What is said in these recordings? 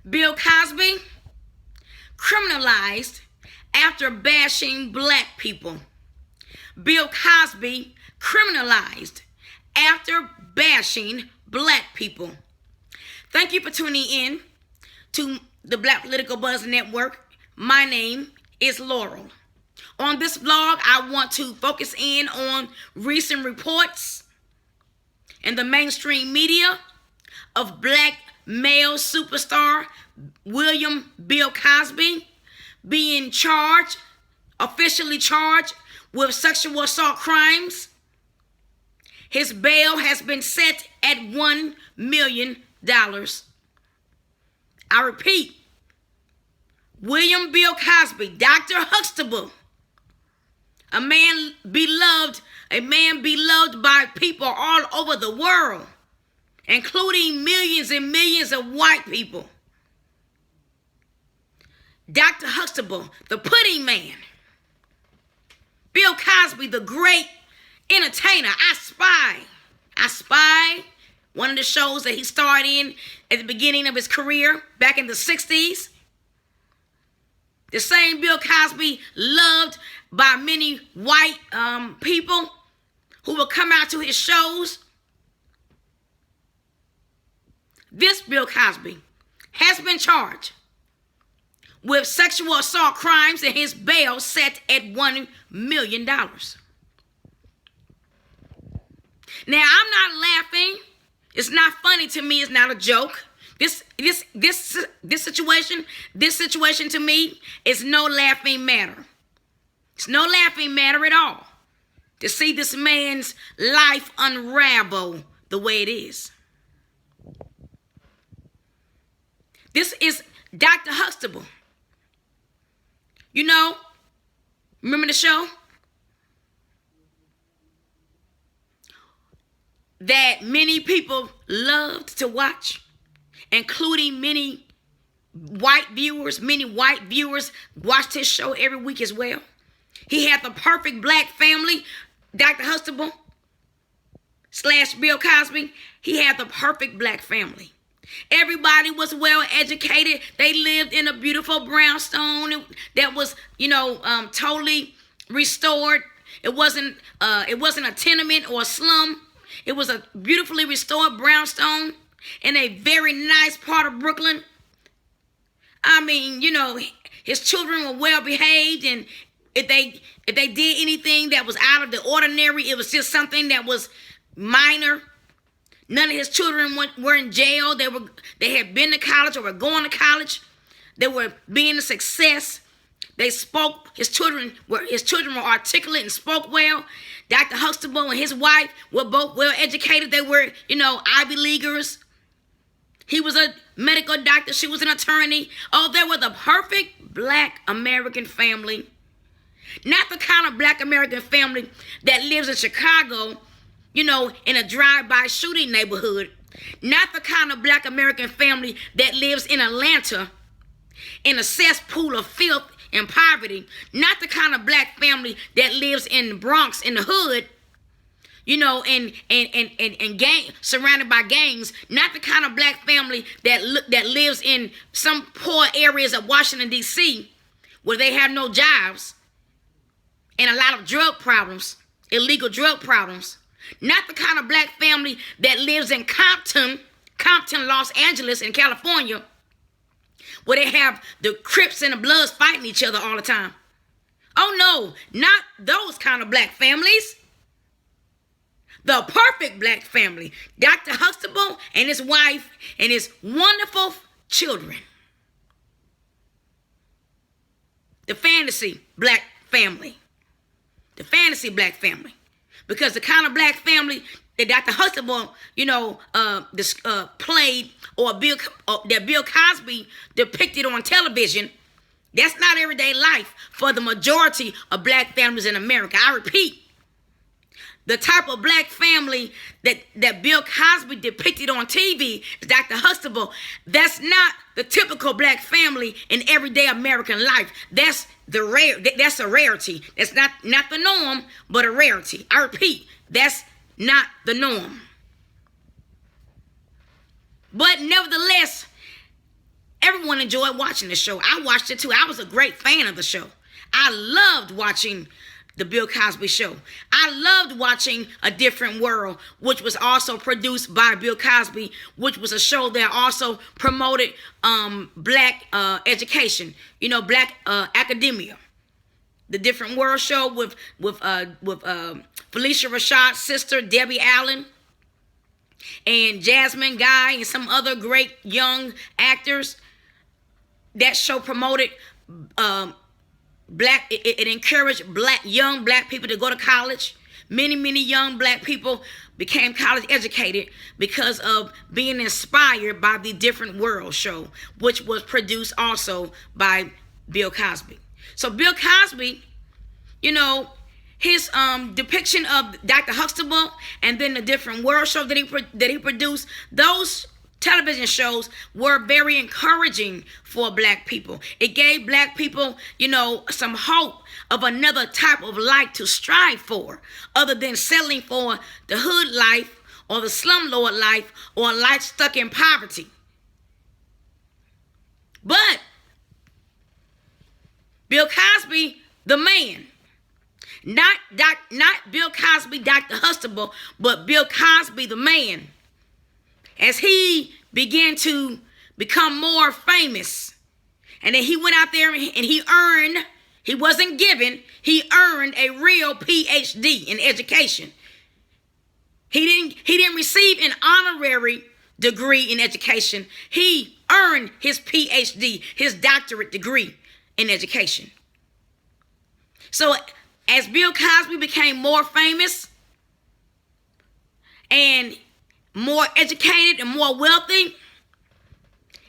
Bill Cosby criminalized after bashing black people. Bill Cosby criminalized after bashing black people. Thank you for tuning in to the Black Political Buzz Network. My name is Laurel. On this vlog, I want to focus in on recent reports in the mainstream media of black male superstar William Bill Cosby being officially charged with sexual assault crimes. His bail has been set at $1 million. I repeat, William Bill Cosby, Dr. Huxtable, a man beloved by people all over the world, including millions and millions of white people. Dr. Huxtable, the pudding man. Bill Cosby, the great entertainer. I Spy, one of the shows that he starred in at the beginning of his career back in the 60s. The same Bill Cosby loved by many white people who would come out to his shows. This Bill Cosby has been charged with sexual assault crimes and his bail set at $1 million. Now, I'm not laughing. It's not funny to me. It's not a joke. This situation to me is no laughing matter. It's no laughing matter at all to see this man's life unravel the way it is. This is Dr. Huxtable. You know, remember the show? That many people loved to watch, including many white viewers. Many white viewers watched his show every week as well. He had the perfect black family, Dr. Huxtable / Bill Cosby. He had the perfect black family. Everybody was well educated. They lived in a beautiful brownstone that was, totally restored. It wasn't a tenement or a slum. It was a beautifully restored brownstone in a very nice part of Brooklyn. I mean, his children were well behaved, and if they did anything that was out of the ordinary, it was just something that was minor. None of his children were in jail. They had been to college or were going to college. They were being a success. They spoke. His children were articulate and spoke well. Dr. Huxtable and his wife were both well educated. They were, Ivy Leaguers. He was a medical doctor. She was an attorney. Oh, they were the perfect black American family. Not the kind of black American family that lives in Chicago, in a drive-by shooting neighborhood. Not the kind of black American family that lives in Atlanta in a cesspool of filth and poverty. Not the kind of black family that lives in the Bronx, in the hood, and gang surrounded by gangs. Not the kind of black family that lives in some poor areas of Washington, D.C., where they have no jobs and a lot of drug problems, illegal drug problems. Not the kind of black family that lives in Compton, Los Angeles in California, where they have the Crips and the Bloods fighting each other all the time. Oh no, not those kind of black families. The perfect black family, Dr. Huxtable and his wife and his wonderful children. The fantasy black family. The fantasy black family. Because the kind of black family that Dr. Huxtable, played that Bill Cosby depicted on television, that's not everyday life for the majority of black families in America. I repeat, the type of black family that Bill Cosby depicted on TV is Dr. Huxtable. That's not the typical black family in everyday American life. That's That's a rarity. That's not the norm, but a rarity. I repeat, that's not the norm. But nevertheless, everyone everyone enjoyed watching the show. I watched it too. I was a great fan of the show. I loved watching the Bill Cosby Show. I loved watching A Different World, which was also produced by Bill Cosby, which was a show that also promoted black education, black academia. The Different World show with Felicia Rashad's sister, Debbie Allen, and Jasmine Guy, and some other great young actors. That show promoted it encouraged young black people to go to college. Many young black people became college educated because of being inspired by the Different World show, which was produced also by Bill Cosby. So Bill Cosby, his depiction of Dr. Huxtable and then the Different World show that he produced, those television shows were very encouraging for black people. It gave black people, some hope of another type of life to strive for, other than settling for the hood life or the slumlord life or a life stuck in poverty. But Bill Cosby, the man, not Bill Cosby, Dr. Huxtable, but Bill Cosby, the man, as he began to become more famous, and then he went out there and he wasn't given, he earned a real PhD in education. He didn't receive an honorary degree in education. He earned his PhD, his doctorate degree in education. So as Bill Cosby became more famous and more educated and more wealthy,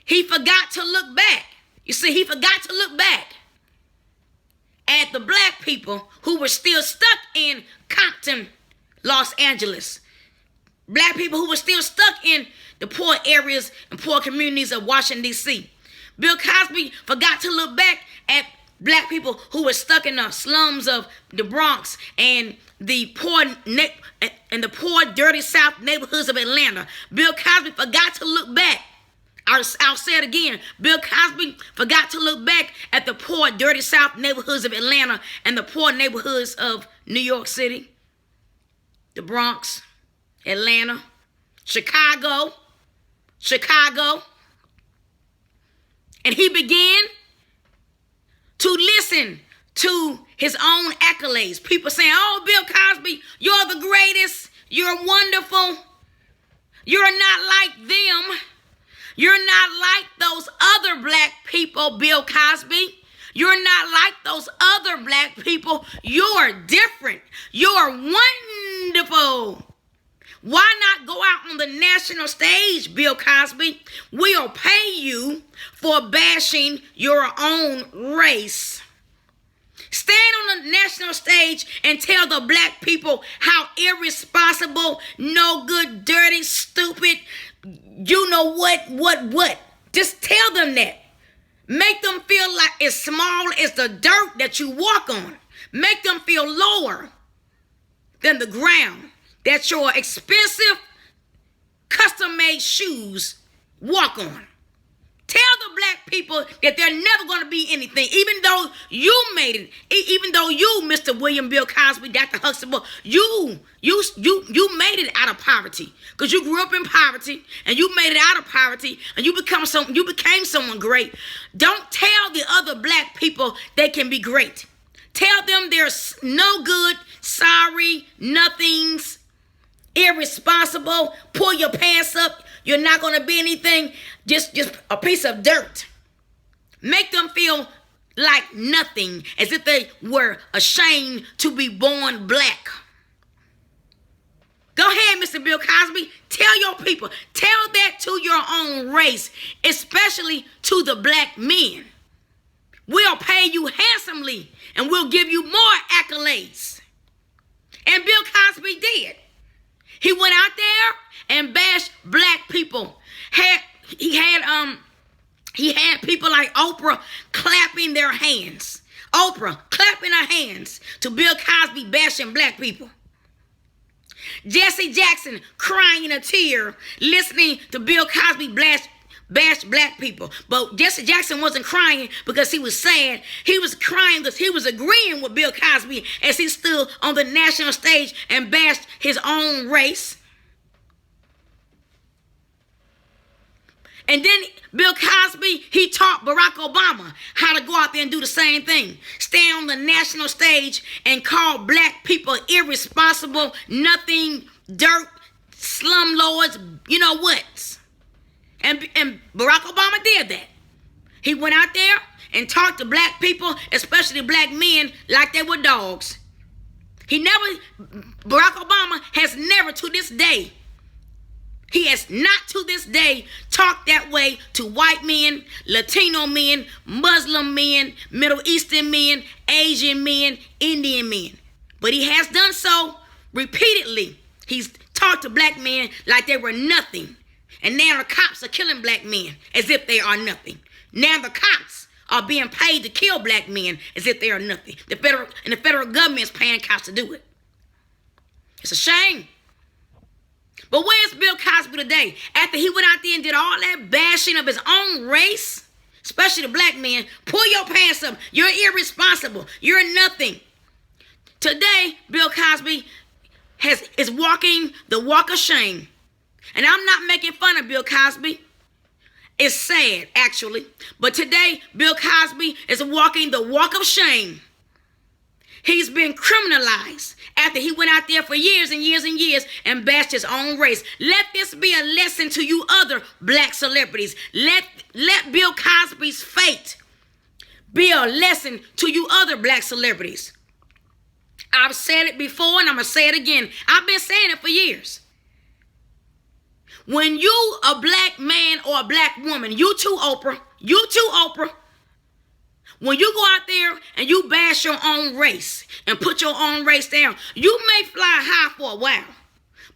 he forgot to look back. You see, he forgot to look back at the black people who were still stuck in Compton, Los Angeles. Black people who were still stuck in the poor areas and poor communities of Washington, D.C. Bill Cosby forgot to look back at black people who were stuck in the slums of the Bronx and the poor dirty South neighborhoods of Atlanta. Bill Cosby forgot to look back. I'll say it again. Bill Cosby forgot to look back at the poor dirty South neighborhoods of Atlanta and the poor neighborhoods of New York City, the Bronx, Atlanta, Chicago. And he began to listen to his own accolades. People saying, "Oh, Bill Cosby, you're the greatest. You're wonderful. You're not like them. You're not like those other black people, Bill Cosby. You're not like those other black people. You're different. You're wonderful. Why not go out on the national stage, Bill Cosby? We'll pay you for bashing your own race. Stand on the national stage and tell the black people how irresponsible, no good, dirty, stupid, you know what. Just tell them that. Make them feel like as small as the dirt that you walk on. Make them feel lower than the ground that your expensive, custom-made shoes walk on. Tell the black people that they're never going to be anything, even though you made it. Even though you, Mr. William Bill Cosby, Dr. Huxtable, you made it out of poverty, because you grew up in poverty and you made it out of poverty and you became someone great. Don't tell the other black people they can be great. Tell them they're no good, sorry, nothings, irresponsible. Pull your pants up. You're not going to be anything, just a piece of dirt. Make them feel like nothing, as if they were ashamed to be born black. Go ahead, Mr. Bill Cosby. Tell your people. Tell that to your own race, especially to the black men. We'll pay you handsomely and we'll give you more accolades. And Bill Cosby did. He went out there and bashed black people. He had people like Oprah clapping their hands. Oprah clapping her hands to Bill Cosby bashing black people. Jesse Jackson crying in a tear listening to Bill Cosby bash black people. But Jesse Jackson wasn't crying because he was sad. He was crying because he was agreeing with Bill Cosby as he stood on the national stage and bashed his own race. And then Bill Cosby, he taught Barack Obama how to go out there and do the same thing. Stand on the national stage and call black people irresponsible, nothing, dirt, slumlords, you know what. And Barack Obama did that. He went out there and talked to black people, especially black men, like they were dogs. Barack Obama has never to this day, he has not to this day talked that way to white men, Latino men, Muslim men, Middle Eastern men, Asian men, Indian men. But he has done so repeatedly. He's talked to black men like they were nothing. And now the cops are killing black men as if they are nothing. Now the cops are being paid to kill black men as if they are nothing. The federal government is paying cops to do it. It's a shame. But where's Bill Cosby today? After he went out there and did all that bashing of his own race, especially the black men, pull your pants up. You're irresponsible. You're nothing. Today, Bill Cosby is walking the walk of shame. And I'm not making fun of Bill Cosby. It's sad, actually. But today, Bill Cosby is walking the walk of shame. He's been criminalized after he went out there for years and years and years and bashed his own race. Let this be a lesson to you other black celebrities. Let Bill Cosby's fate be a lesson to you other black celebrities. I've said it before and I'm going to say it again. I've been saying it for years. When you a black man or a black woman, you too, Oprah, when you go out there and you bash your own race and put your own race down, you may fly high for a while.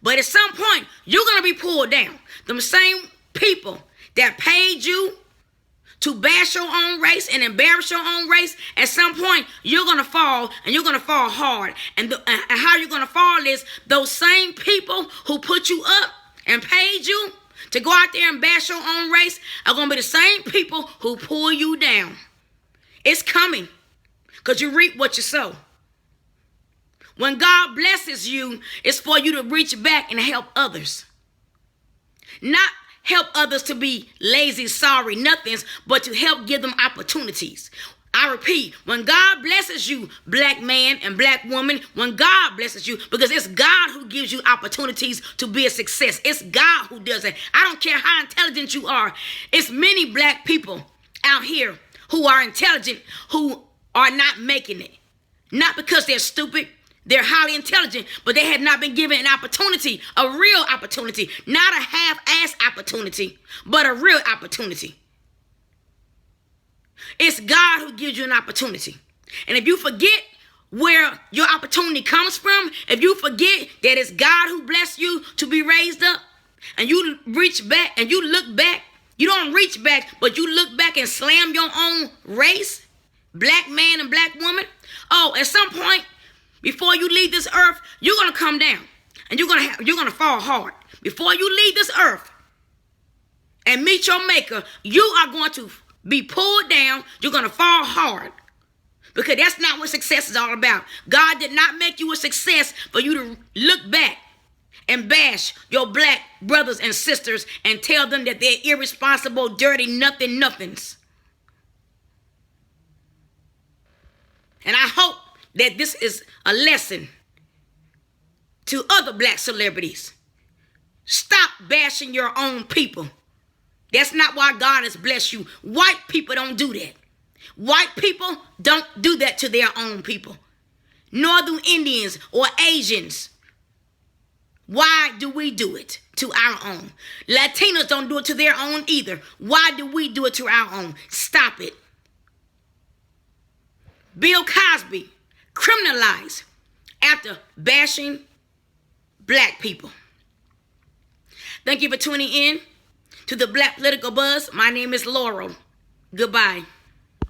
But at some point, you're going to be pulled down. Them same people that paid you to bash your own race and embarrass your own race, at some point, you're going to fall, and you're going to fall hard. And how you're going to fall is those same people who put you up and paid you to go out there and bash your own race are going to be the same people who pull you down. It's coming because you reap what you sow. When God blesses you, it's for you to reach back and help others. Not help others to be lazy, sorry, nothings, but to help give them opportunities. I repeat, when God blesses you, black man and black woman, when God blesses you, because it's God who gives you opportunities to be a success. It's God who does it. I don't care how intelligent you are. It's many black people out here who are intelligent, who are not making it. Not because they're stupid, they're highly intelligent, but they have not been given an opportunity, a real opportunity, not a half-ass opportunity, but a real opportunity. It's God who gives you an opportunity. And if you forget where your opportunity comes from, if you forget that it's God who blessed you to be raised up, and you reach back and you look back, you don't reach back, but you look back and slam your own race, black man and black woman. Oh, at some point, before you leave this earth, you're going to come down and you're going to fall hard. Before you leave this earth and meet your maker, you are going to be pulled down. You're going to fall hard because that's not what success is all about. God did not make you a success for you to look back and bash your black brothers and sisters and tell them that they're irresponsible, dirty, nothings. And I hope that this is a lesson to other black celebrities. Stop bashing your own people. That's not why God has blessed you. White people don't do that. White people don't do that to their own people. Northern Indians or Asians. Why do we do it to our own? Latinos don't do it to their own either. Why do we do it to our own? Stop it. Bill Cosby criminalized after bashing black people. Thank you for tuning in to the Black Political Buzz. My name is Laurel. Goodbye.